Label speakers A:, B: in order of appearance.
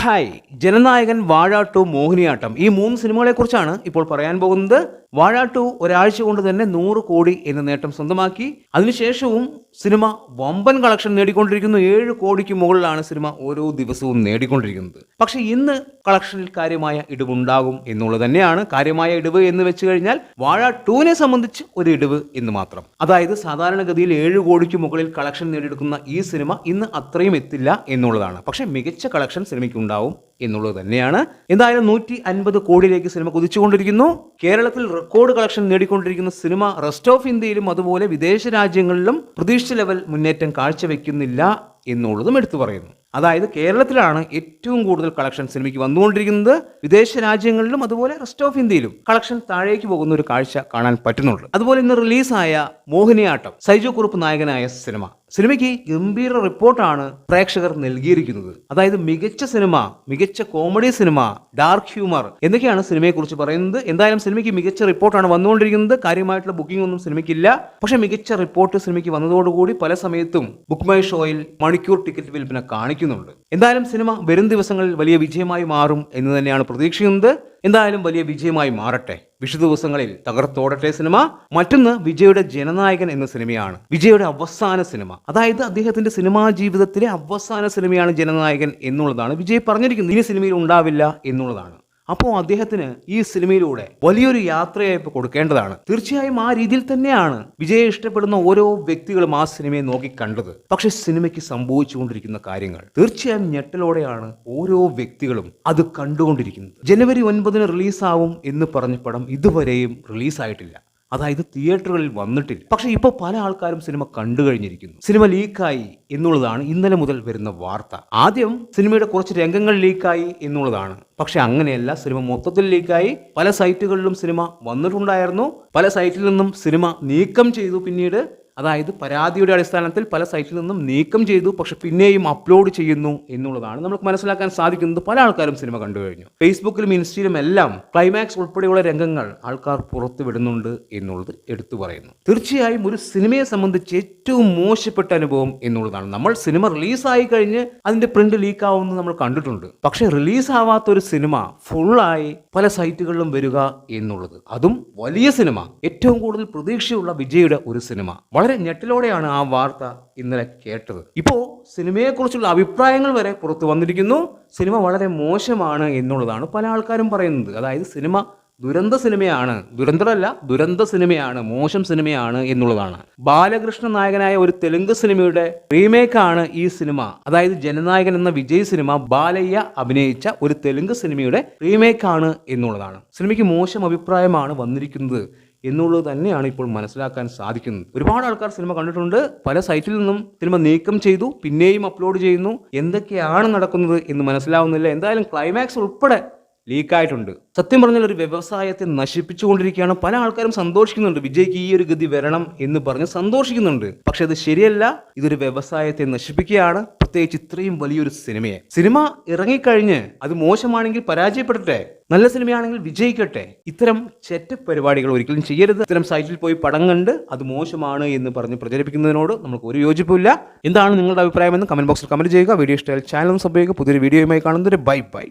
A: Hi, Jananayakan, വാഴ 2, മോഹിനിയാട്ടം, ഈ 3 സിനിമകളെക്കുറിച്ചാണ് ഇപ്പോൾ പറയാൻ പോകുന്നത്. വാഴ 2 ഒരാഴ്ച കൊണ്ട് തന്നെ 100 കോടി എന്ന നേട്ടം സ്വന്തമാക്കി. അതിനുശേഷവും സിനിമ വമ്പൻ കളക്ഷൻ നേടിക്കൊണ്ടിരിക്കുന്നു. 7 കോടിക്ക് മുകളിലാണ് സിനിമ ഓരോ ദിവസവും നേടിക്കൊണ്ടിരിക്കുന്നത്. പക്ഷേ ഇന്ന് കളക്ഷനിൽ കാര്യമായ ഇടിവുണ്ടാകും എന്നുള്ളത് തന്നെയാണ്. കാര്യമായ ഇടിവ് എന്ന് വെച്ച് കഴിഞ്ഞാൽ വാഴ 2നെ സംബന്ധിച്ച് ഒരു ഇടിവ് എന്ന് മാത്രം. അതായത് സാധാരണഗതിയിൽ 7 കോടിക്ക് മുകളിൽ കളക്ഷൻ നേടിയെടുക്കുന്ന ഈ സിനിമ ഇന്ന് അത്രയും എത്തില്ല എന്നുള്ളതാണ്. പക്ഷേ മികച്ച കളക്ഷൻ സിനിമയ്ക്ക് ഉണ്ടാവും എന്നുള്ളത് തന്നെയാണ്. എന്തായാലും 150 കോടിയിലേക്ക് സിനിമ കുതിച്ചുകൊണ്ടിരിക്കുന്നു. കേരളത്തിൽ റെക്കോർഡ് കളക്ഷൻ നേടിക്കൊണ്ടിരിക്കുന്ന സിനിമ റെസ്റ്റ് ഓഫ് ഇന്ത്യയിലും അതുപോലെ വിദേശ രാജ്യങ്ങളിലും പ്രതീക്ഷിച്ച ലെവൽ മുന്നേറ്റം കാഴ്ചവെക്കുന്നില്ല എന്നുള്ളതും എടുത്തു പറയുന്നു. അതായത് കേരളത്തിലാണ് ഏറ്റവും കൂടുതൽ കളക്ഷൻ സിനിമയ്ക്ക് വന്നുകൊണ്ടിരിക്കുന്നത്. വിദേശ രാജ്യങ്ങളിലും അതുപോലെ റെസ്റ്റ് ഓഫ് ഇന്ത്യയിലും കളക്ഷൻ താഴേക്ക് പോകുന്ന ഒരു കാഴ്ച കാണാൻ പറ്റുന്നുണ്ട്. അതുപോലെ ഇന്ന് റിലീസായ മോഹിനിയാട്ടം, സൈജു കുറുപ്പ് നായകനായ സിനിമയ്ക്ക് ഗംഭീര റിപ്പോർട്ടാണ് പ്രേക്ഷകർ നൽകിയിരിക്കുന്നത്. അതായത് മികച്ച സിനിമ, മികച്ച കോമഡി സിനിമ, ഡാർക്ക് ഹ്യൂമർ എന്നൊക്കെയാണ് സിനിമയെക്കുറിച്ച് പറയുന്നത്. എന്തായാലും സിനിമയ്ക്ക് മികച്ച റിപ്പോർട്ടാണ് വന്നുകൊണ്ടിരിക്കുന്നത്. കാര്യമായിട്ടുള്ള ബുക്കിംഗ് ഒന്നും സിനിമയ്ക്കില്ല. പക്ഷേ മികച്ച റിപ്പോർട്ട് സിനിമയ്ക്ക് വന്നതോടുകൂടി പല സമയത്തും ബുക്ക് മൈ ഷോയിൽ മണിക്കൂർ ടിക്കറ്റ് വിൽപ്പന കാണിക്കുന്നുണ്ട്. എന്തായാലും സിനിമ വരും ദിവസങ്ങളിൽ വലിയ വിജയമായി മാറും എന്ന് തന്നെയാണ് പ്രതീക്ഷിക്കുന്നത്. എന്തായാലും വലിയ വിജയമായി മാറട്ടെ. വിഷു ദിവസങ്ങളിൽ തകർത്തോടട്ടെ സിനിമ. മറ്റൊന്ന് വിജയുടെ ജനനായകൻ എന്ന സിനിമയാണ്. വിജയുടെ അവസാന സിനിമ, അതായത് അദ്ദേഹത്തിന്റെ സിനിമാ ജീവിതത്തിലെ അവസാന സിനിമയാണ് ജനനായകൻ എന്നുള്ളതാണ് വിജയ് പറഞ്ഞിരിക്കുന്നത്. ഇനി സിനിമയിൽ ഉണ്ടാവില്ല എന്നുള്ളതാണ്. അപ്പോൾ അദ്ദേഹത്തിന് ഈ സിനിമയിലൂടെ വലിയൊരു യാത്രയയപ്പ് കൊടുക്കേണ്ടതാണ്. തീർച്ചയായും ആ രീതിയിൽ തന്നെയാണ് വിജയെ ഇഷ്ടപ്പെടുന്ന ഓരോ വ്യക്തികളും ആ സിനിമയെ നോക്കി കണ്ടത്. പക്ഷെ സിനിമയ്ക്ക് സംഭവിച്ചുകൊണ്ടിരിക്കുന്ന കാര്യങ്ങൾ തീർച്ചയായും ഞെട്ടലോടെയാണ് ഓരോ വ്യക്തികളും അത് കണ്ടുകൊണ്ടിരിക്കുന്നത്. ജനുവരി 9 റിലീസാവും എന്ന് പറഞ്ഞ പടം ഇതുവരെയും റിലീസായിട്ടില്ല. അതായത് തിയേറ്ററുകളിൽ വന്നിട്ടില്ല. പക്ഷെ ഇപ്പോൾ പല ആൾക്കാരും സിനിമ കണ്ടു കഴിഞ്ഞിരിക്കുന്നു. സിനിമ ലീക്കായി എന്നുള്ളതാണ് ഇന്നലെ മുതൽ വരുന്ന വാർത്ത. ആദ്യം സിനിമയുടെ കുറച്ച് രംഗങ്ങൾ ലീക്കായി എന്നുള്ളതാണ്. പക്ഷെ അങ്ങനെയല്ല, സിനിമ മൊത്തത്തിൽ ലീക്കായി. പല സൈറ്റുകളിലും സിനിമ വന്നിട്ടുണ്ടായിരുന്നു. പല സൈറ്റിൽ നിന്നും സിനിമ നീക്കം ചെയ്തു. പിന്നീട് അതായത് പരാതിയുടെ അടിസ്ഥാനത്തിൽ പല സൈറ്റിൽ നിന്നും നീക്കം ചെയ്തു. പക്ഷെ പിന്നെയും അപ്ലോഡ് ചെയ്യുന്നു എന്നുള്ളതാണ് നമുക്ക് മനസ്സിലാക്കാൻ സാധിക്കുന്നത്. പല ആൾക്കാരും സിനിമ കണ്ടു കഴിഞ്ഞു. ഫേസ്ബുക്കിലും ഇൻസ്റ്റയിലും എല്ലാം ക്ലൈമാക്സ് ഉൾപ്പെടെയുള്ള രംഗങ്ങൾ ആൾക്കാർ പുറത്തു വിടുന്നുണ്ട് എന്നുള്ളത് എടുത്തു പറയുന്നു. തീർച്ചയായും ഒരു സിനിമയെ സംബന്ധിച്ച് ഏറ്റവും മോശപ്പെട്ട അനുഭവം എന്നുള്ളതാണ്. നമ്മൾ സിനിമ റിലീസായി കഴിഞ്ഞ് അതിന്റെ പ്രിന്റ് ലീക്കാവുന്നത് നമ്മൾ കണ്ടിട്ടുണ്ട്. പക്ഷെ റിലീസാവാത്ത ഒരു സിനിമ ഫുള്ളായി പല സൈറ്റുകളിലും വരിക എന്നുള്ളത്, അതും വലിയ സിനിമ, ഏറ്റവും കൂടുതൽ പ്രതീക്ഷയുള്ള വിജയുടെ ഒരു സിനിമ. വളരെ ഞെട്ടലോടെയാണ് ആ വാർത്ത ഇന്നലെ കേട്ടത്. ഇപ്പോൾ സിനിമയെക്കുറിച്ചുള്ള അഭിപ്രായങ്ങൾ വരെ പുറത്തു വന്നിരിക്കുന്നു. സിനിമ വളരെ മോശമാണ് എന്നുള്ളതാണ് പല ആൾക്കാരും പറയുന്നത്. അതായത് സിനിമ ദുരന്ത സിനിമയാണ്, ദുരന്ത സിനിമയാണ്, മോശം സിനിമയാണ് എന്നുള്ളതാണ്. ബാലകൃഷ്ണ നായകനായ ഒരു തെലുങ്ക് സിനിമയുടെ റീമേക്കാണ് ഈ സിനിമ. അതായത് ജനനായകൻ എന്ന വിജയ് സിനിമ ബാലയ്യ അഭിനയിച്ച ഒരു തെലുങ്ക് സിനിമയുടെ റീമേക്കാണ് എന്നുള്ളതാണ്. സിനിമയ്ക്ക് മോശം അഭിപ്രായമാണ് വന്നിരിക്കുന്നത് എന്നുള്ളത് തന്നെയാണ് ഇപ്പോൾ മനസ്സിലാക്കാൻ സാധിക്കുന്നത്. ഒരുപാട് ആൾക്കാർ സിനിമ കണ്ടിട്ടുണ്ട്. പല സൈറ്റിൽ നിന്നും സിനിമ നീക്കം ചെയ്തു, പിന്നെയും അപ്ലോഡ് ചെയ്യുന്നു. എന്തൊക്കെയാണ് നടക്കുന്നത് എന്ന് മനസ്സിലാവുന്നില്ല. എന്തായാലും ക്ലൈമാക്സ് ഉൾപ്പെടെ ലീക്കായിട്ടുണ്ട്. സത്യം പറഞ്ഞാൽ ഒരു വ്യവസായത്തെ നശിപ്പിച്ചുകൊണ്ടിരിക്കുകയാണ്. പല ആൾക്കാരും സന്തോഷിക്കുന്നുണ്ട്, വിജയ്ക്ക് ഈ ഒരു ഗതി വരണം എന്ന് പറഞ്ഞ് സന്തോഷിക്കുന്നുണ്ട്. പക്ഷെ അത് ശരിയല്ല. ഇതൊരു വ്യവസായത്തെ നശിപ്പിക്കുകയാണ്. പ്രത്യേകിച്ച് ഇത്രയും വലിയൊരു സിനിമ ഇറങ്ങിക്കഴിഞ്ഞ് അത് മോശമാണെങ്കിൽ പരാജയപ്പെടട്ടെ, നല്ല സിനിമയാണെങ്കിൽ വിജയിക്കട്ടെ. ഇത്തരം ചെറ്റ പരിപാടികൾ ഒരിക്കലും ചെയ്യരുത്. ഇത്തരം സൈറ്റിൽ പോയി പടം കണ്ട് അത് മോശമാണ് എന്ന് പറഞ്ഞ് പ്രചരിപ്പിക്കുന്നതിനോട് നമുക്ക് ഒരു യോജിപ്പില്ല. എന്താണ് നിങ്ങളുടെ അഭിപ്രായമെന്ന് കമന്റ് ബോക്സിൽ കമന്റ് ചെയ്യുക. വീഡിയോ ഇഷ്ടമായാൽ ചാനൽ സബ്സ്ക്രൈബ് ചെയ്യുക. പുതിയൊരു വീഡിയോയുമായി കാണുന്നതിന് ബൈ.